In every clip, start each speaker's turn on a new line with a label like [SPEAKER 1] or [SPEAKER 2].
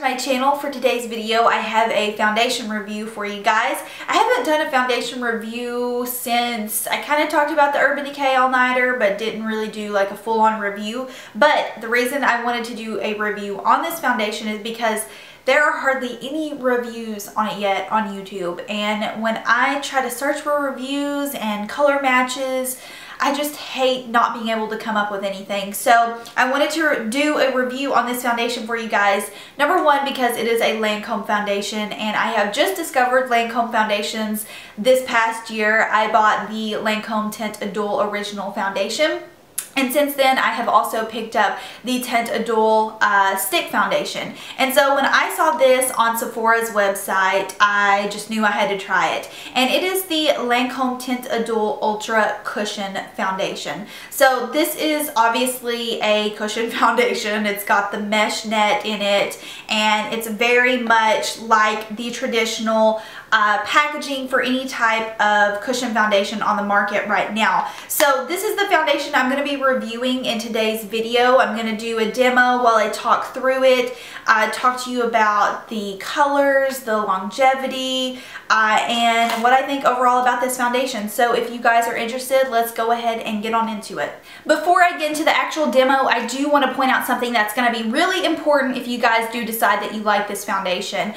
[SPEAKER 1] my channel. For today's video, I have a foundation review for you guys. I haven't done a foundation review since I kind of talked about the Urban Decay all-nighter, but didn't really do like a full-on review. But the reason I wanted to do a review on this foundation is because there are hardly any reviews on it yet on YouTube, and when I try to search for reviews and color matches, I just hate not being able to come up with anything. So I wanted to do a review on this foundation for you guys. Number one, because it is a Lancome foundation, and I have just discovered Lancome foundations this past year. I bought the Lancome Teint Idole Original Foundation. And since then, I have also picked up the Teint Idole Stick Foundation. And so when I saw this on Sephora's website, I just knew I had to try it. And it is the Lancome Teint Idole Ultra Cushion Foundation. So this is obviously a cushion foundation. It's got the mesh net in it, and it's very much like the traditional packaging for any type of cushion foundation on the market right now. So this is the foundation I'm going to be reviewing in today's video. I'm going to do a demo while I talk through it, talk to you about the colors, the longevity, and what I think overall about this foundation. So if you guys are interested, let's go ahead and get on into it. Before I get into the actual demo, I do want to point out something that's going to be really important if you guys do decide that you like this foundation.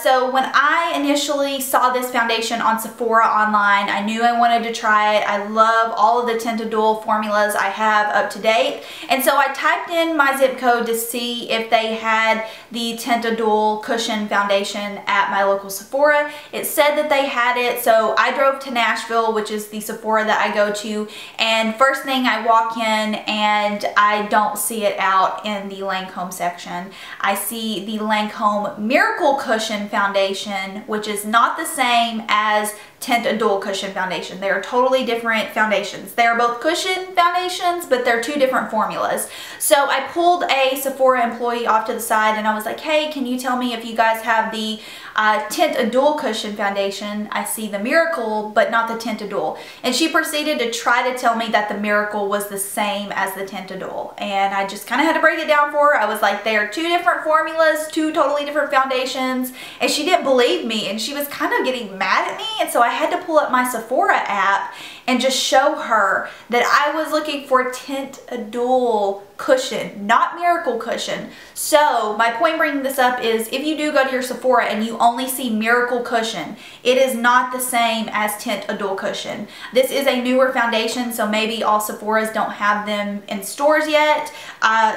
[SPEAKER 1] So when I initially saw this foundation on Sephora online, I knew I wanted to try it. I love all of the Teint Idole formulas I have up to date, and so I typed in my zip code to see if they had the Teint Idole cushion foundation at my local Sephora. It said that they had it, so I drove to Nashville, which is the Sephora that I go to, and first thing I walk in and I don't see it out in the Lancome section. I see the Lancome Miracle Cushion Foundation, which is not the same as Teint Idole Cushion Foundation. They are totally different foundations. They are both cushion foundations, but they're two different formulas. So I pulled a Sephora employee off to the side and I was like, hey, can you tell me if you guys have the Teint Idole Cushion Foundation? I see the Miracle, but not the Teint Idole. And she proceeded to try to tell me that the Miracle was the same as the Teint Idole. And I just kind of had to break it down for her. I was like, they are two different formulas, two totally different foundations. And she didn't believe me, and she was kind of getting mad at me. And so I had to pull up my Sephora app and just show her that I was looking for Teint Idole cushion, not Miracle cushion. So my point bringing this up is, if you do go to your Sephora and you only see Miracle cushion, it is not the same as Teint Idole cushion. This is a newer foundation, so maybe all Sephoras don't have them in stores yet.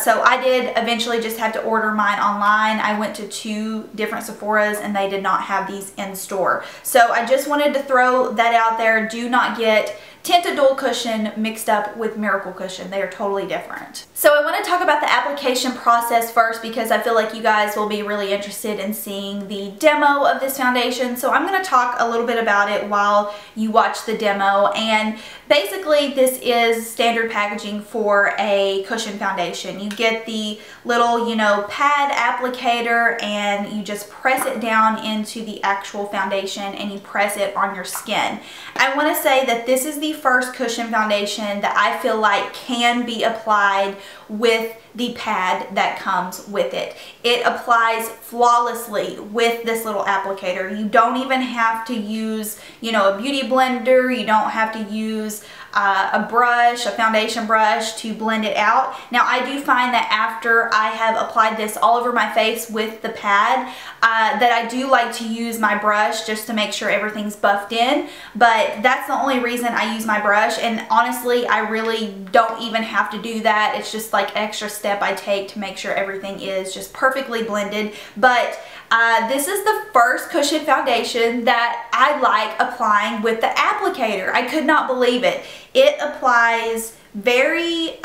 [SPEAKER 1] So I did eventually just have to order mine online. I went to 2 different Sephoras and they did not have these in store. So I just wanted to throw that out there. Do not get Teint Idole cushion mixed up with Miracle cushion. They are totally different. So I want to talk about the application process first, because I feel like you guys will be really interested in seeing the demo of this foundation. So I'm going to talk a little bit about it while you watch the demo. And basically this is standard packaging for a cushion foundation. You get the little, you know, pad applicator, and you just press it down into the actual foundation and you press it on your skin. I want to say that this is the first cushion foundation that I feel like can be applied with the pad that comes with it. It applies flawlessly with this little applicator. You don't even have to use, you know, a beauty blender. You don't have to use a brush, a foundation brush, to blend it out. Now I do find that after I have applied this all over my face with the pad, that I do like to use my brush just to make sure everything's buffed in, but that's the only reason I use my brush. And honestly, I really don't even have to do that. It's just like an extra step I take to make sure everything is just perfectly blended. But this is the first cushion foundation that I like applying with the applicator. I could not believe it. It applies very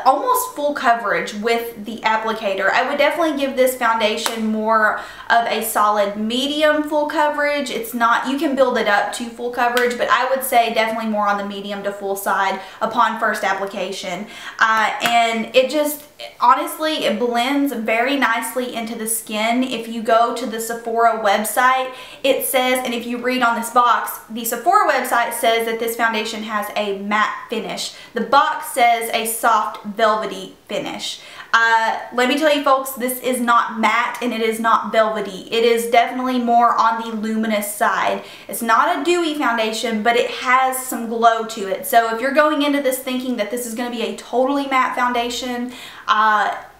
[SPEAKER 1] almost full coverage with the applicator. I would definitely give this foundation more of a solid medium full coverage. It's not, you can build it up to full coverage, but I would say definitely more on the medium to full side upon first application. And it just, honestly, it blends very nicely into the skin. If you go to the Sephora website, it says, and if you read on this box, the Sephora website says that this foundation has a matte finish. The box says a soft velvety finish. Let me tell you folks, this is not matte and it is not velvety. It is definitely more on the luminous side. It's not a dewy foundation, but it has some glow to it. So if you're going into this thinking that this is going to be a totally matte foundation,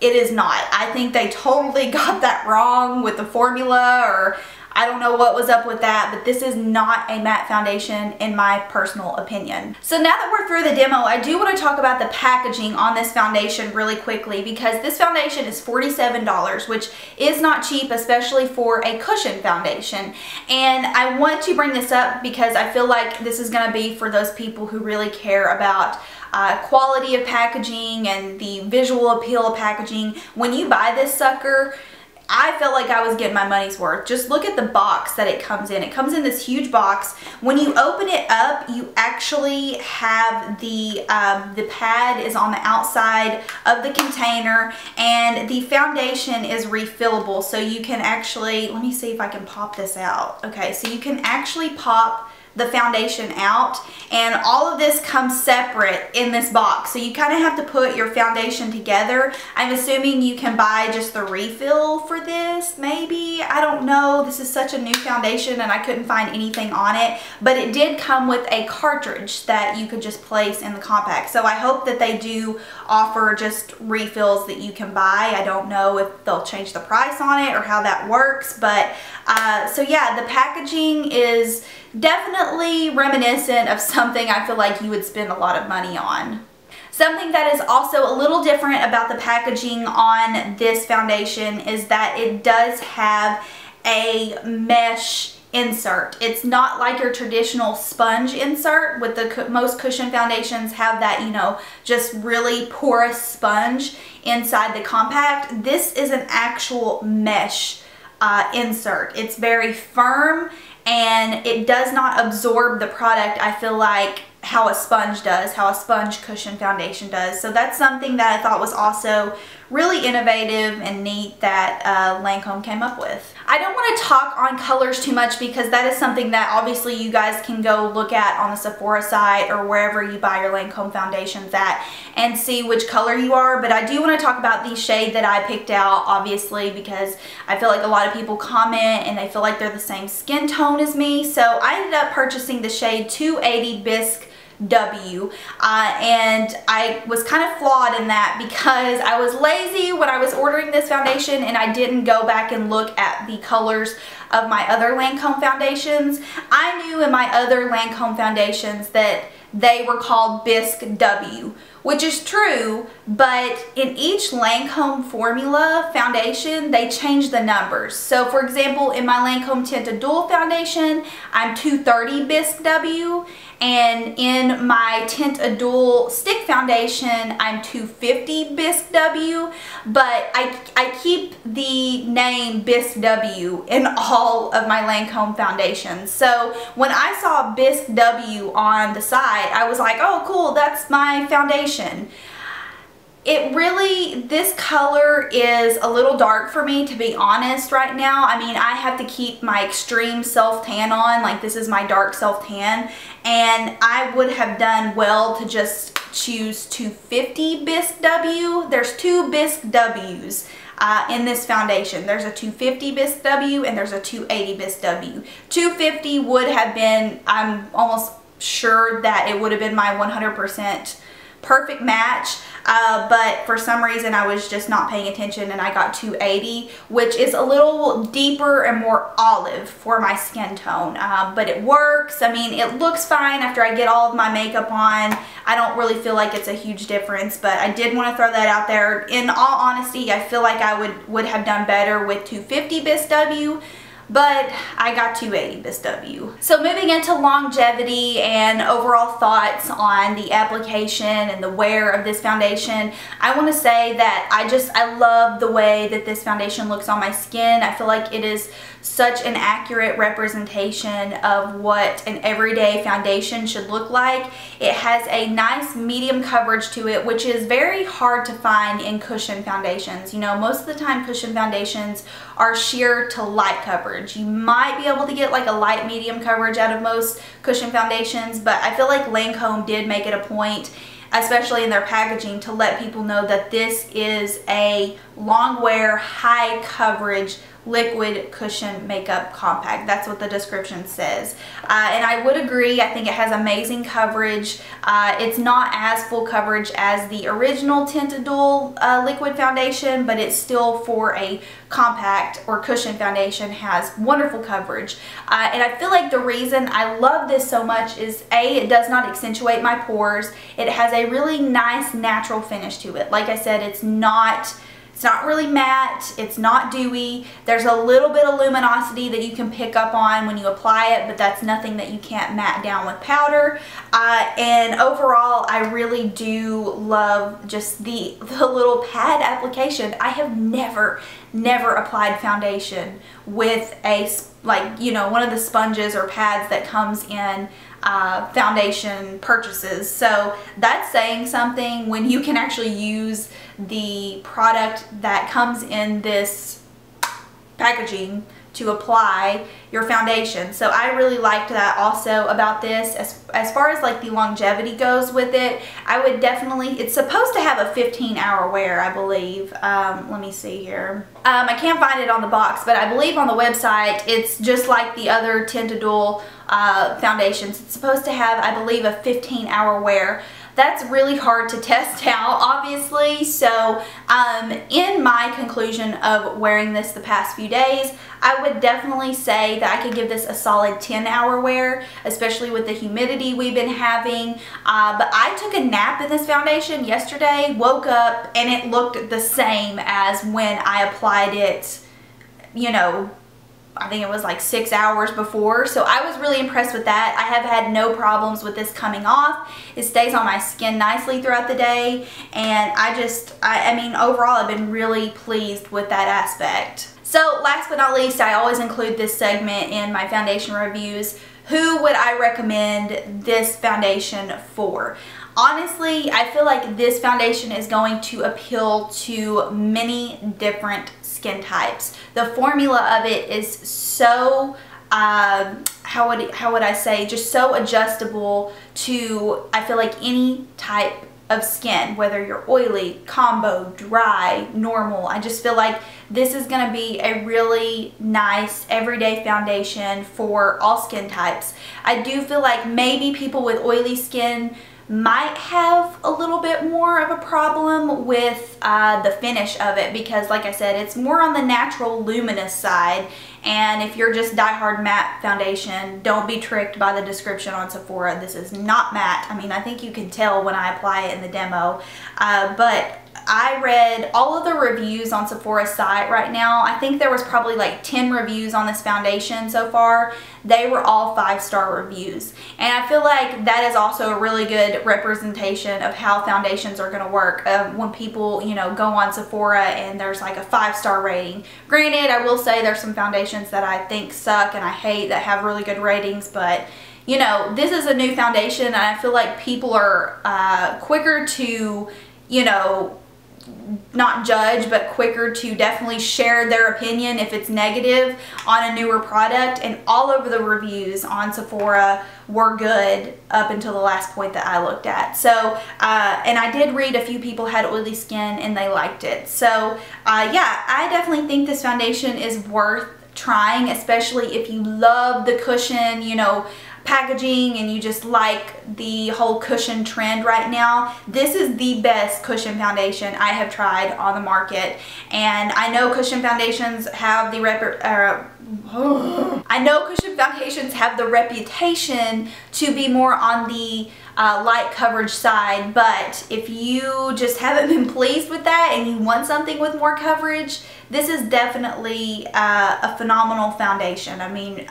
[SPEAKER 1] it is not. I think they totally got that wrong with the formula, or I don't know what was up with that, but this is not a matte foundation in my personal opinion. So now that we're through the demo, I do want to talk about the packaging on this foundation really quickly, because this foundation is $47, which is not cheap, especially for a cushion foundation. And I want to bring this up because I feel like this is going to be for those people who really care about quality of packaging and the visual appeal of packaging. When you buy this sucker, I felt like I was getting my money's worth. Just look at the box that it comes in. It comes in this huge box. When you open it up, you actually have the pad is on the outside of the container, and the foundation is refillable. So you can actually, let me see if I can pop this out. Okay, so you can actually pop the foundation out, and all of this comes separate in this box, so you kind of have to put your foundation together. I'm assuming you can buy just the refill for this, maybe, I don't know. This is such a new foundation and I couldn't find anything on it, but it did come with a cartridge that you could just place in the compact. So I hope that they do offer just refills that you can buy. I don't know if they'll change the price on it or how that works, but so yeah, the packaging is definitely reminiscent of something I feel like you would spend a lot of money on. Something that is also a little different about the packaging on this foundation is that it does have a mesh insert. It's not like your traditional sponge insert with the most cushion foundations have that, you know, just really porous sponge inside the compact. This is an actual mesh insert. It's very firm and it does not absorb the product, I feel like, how a sponge does, how a sponge cushion foundation does. So that's something that I thought was also really innovative and neat that Lancome came up with. I don't want to talk on colors too much because that is something that obviously you guys can go look at on the Sephora site or wherever you buy your Lancome foundations at and see which color you are. But I do want to talk about the shade that I picked out, obviously, because I feel like a lot of people comment and they feel like they're the same skin tone as me. So I ended up purchasing the shade 280 Bisque W, and I was kind of flawed in that because I was lazy when I was ordering this foundation and I didn't go back and look at the colors of my other Lancome foundations. I knew in my other Lancome foundations that they were called Bisque W, which is true, but in each Lancome formula foundation, they change the numbers. So for example, in my Lancome Teint Idole foundation, I'm 230 Bisque W, and in my Teint Idole stick foundation, I'm 250 Bisque W, but I keep the name Bisque W in all of my Lancome foundations. So when I saw Bisque W on the side, I was like, oh cool, that's my foundation. It really, this color is a little dark for me, to be honest, right now. I mean, I have to keep my extreme self-tan on, like this is my dark self-tan, and I would have done well to just choose 250 Bisque W. There's two Bisque W's in this foundation. There's a 250 Bisque W and there's a 280 Bisque W. 250 would have been, I'm almost sure that it would have been my 100% perfect match, but for some reason I was just not paying attention and I got 280, which is a little deeper and more olive for my skin tone, but it works. I mean, it looks fine after I get all of my makeup on. I don't really feel like it's a huge difference, but I did want to throw that out there. In all honesty, I feel like I would have done better with 250 Bisque W, but I got 280 Bisque W. So moving into longevity and overall thoughts on the application and the wear of this foundation, I want to say that I love the way that this foundation looks on my skin. I feel like it is such an accurate representation of what an everyday foundation should look like. It has a nice medium coverage to it, which is very hard to find in cushion foundations. You know, most of the time cushion foundations are sheer to light coverage. You might be able to get like a light medium coverage out of most cushion foundations, but I feel like Lancome did make it a point especially in their packaging, to let people know that this is a long wear, high coverage liquid cushion makeup compact. That's what the description says. And I would agree. I think it has amazing coverage. It's not as full coverage as the original Teint Idole liquid foundation, but it's still, for a compact or cushion foundation, has wonderful coverage. And I feel like the reason I love this so much is A, it does not accentuate my pores. It has a really nice natural finish to it. Like I said, it's not really matte, it's not dewy. There's a little bit of luminosity that you can pick up on when you apply it, but that's nothing that you can't matte down with powder. And overall, I really do love just the little pad application. I have never applied foundation with a, like, you know, one of the sponges or pads that comes in foundation purchases. So that's saying something when you can actually use the product that comes in this packaging to apply your foundation. So I really liked that also about this. As far as like the longevity goes with it, I would definitely, it's supposed to have a 15-hour wear, I believe. Let me see here. I can't find it on the box, but I believe on the website it's just like the other Teint Idole foundations. It's supposed to have, I believe, a 15-hour wear. That's really hard to test out, obviously. So in my conclusion of wearing this the past few days, I would definitely say that I could give this a solid 10-hour wear, especially with the humidity we've been having. But I took a nap in this foundation yesterday, woke up, and it looked the same as when I applied it, you know, I think it was like 6 hours before. So I was really impressed with that. I have had no problems with this coming off. It stays on my skin nicely throughout the day. And I mean, overall, I've been really pleased with that aspect. So last but not least, I always include this segment in my foundation reviews. Who would I recommend this foundation for? Honestly, I feel like this foundation is going to appeal to many different skin types. The formula of it is so, how would I say, just so adjustable to, I feel like, any type of skin, whether you're oily, combo, dry, normal. I just feel like this is going to be a really nice everyday foundation for all skin types. I do feel like maybe people with oily skin might have a little bit more of a problem with the finish of it, because like I said, it's more on the natural luminous side. And if you're just diehard matte foundation, don't be tricked by the description on Sephora. This is not matte. I mean, I think you can tell when I apply it in the demo, but I read all of the reviews on Sephora's site right now. I think there was probably like 10 reviews on this foundation so far. They were all 5-star reviews. And I feel like that is also a really good representation of how foundations are going to work. When people, you know, go on Sephora and there's like a 5-star rating. Granted, I will say there's some foundations that I think suck and I hate that have really good ratings, but you know, this is a new foundation and I feel like people are quicker to, you know, not judge, but quicker to definitely share their opinion if it's negative on a newer product. And all over the reviews on Sephora were good up until the last point that I looked at. So and I did read a few people had oily skin and they liked it. So yeah, I definitely think this foundation is worth trying, especially if you love the cushion, you know, packaging and you just like the whole cushion trend right now. This is the best cushion foundation I have tried on the market. And I know cushion foundations have the reputation to be more on the light coverage side, but if you just haven't been pleased with that and you want something with more coverage, this is definitely a phenomenal foundation. I mean,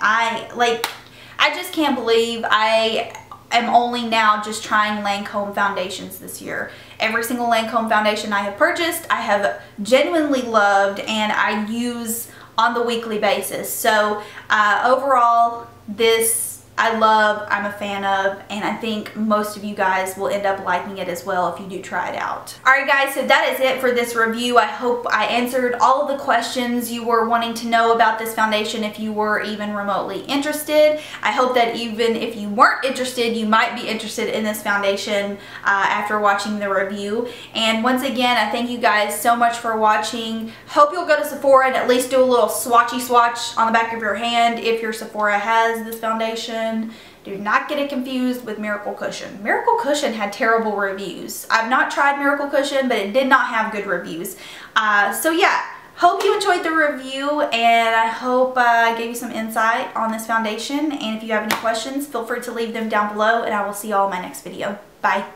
[SPEAKER 1] I just can't believe I am only now just trying Lancome foundations this year. Every single Lancome foundation I have purchased, I have genuinely loved and I use on the weekly basis. So overall, this I love, I'm a fan of, and I think most of you guys will end up liking it as well if you do try it out. Alright guys, so that is it for this review. I hope I answered all of the questions you were wanting to know about this foundation if you were even remotely interested. I hope that even if you weren't interested, you might be interested in this foundation after watching the review. And once again, I thank you guys so much for watching. Hope you'll go to Sephora and at least do a little swatchy swatch on the back of your hand if your Sephora has this foundation. Do not get it confused with Miracle Cushion. Miracle Cushion had terrible reviews. I've not tried Miracle Cushion, but it did not have good reviews. So yeah, hope you enjoyed the review, and I hope I gave you some insight on this foundation. And if you have any questions, feel free to leave them down below, and I will see you all in my next video. Bye.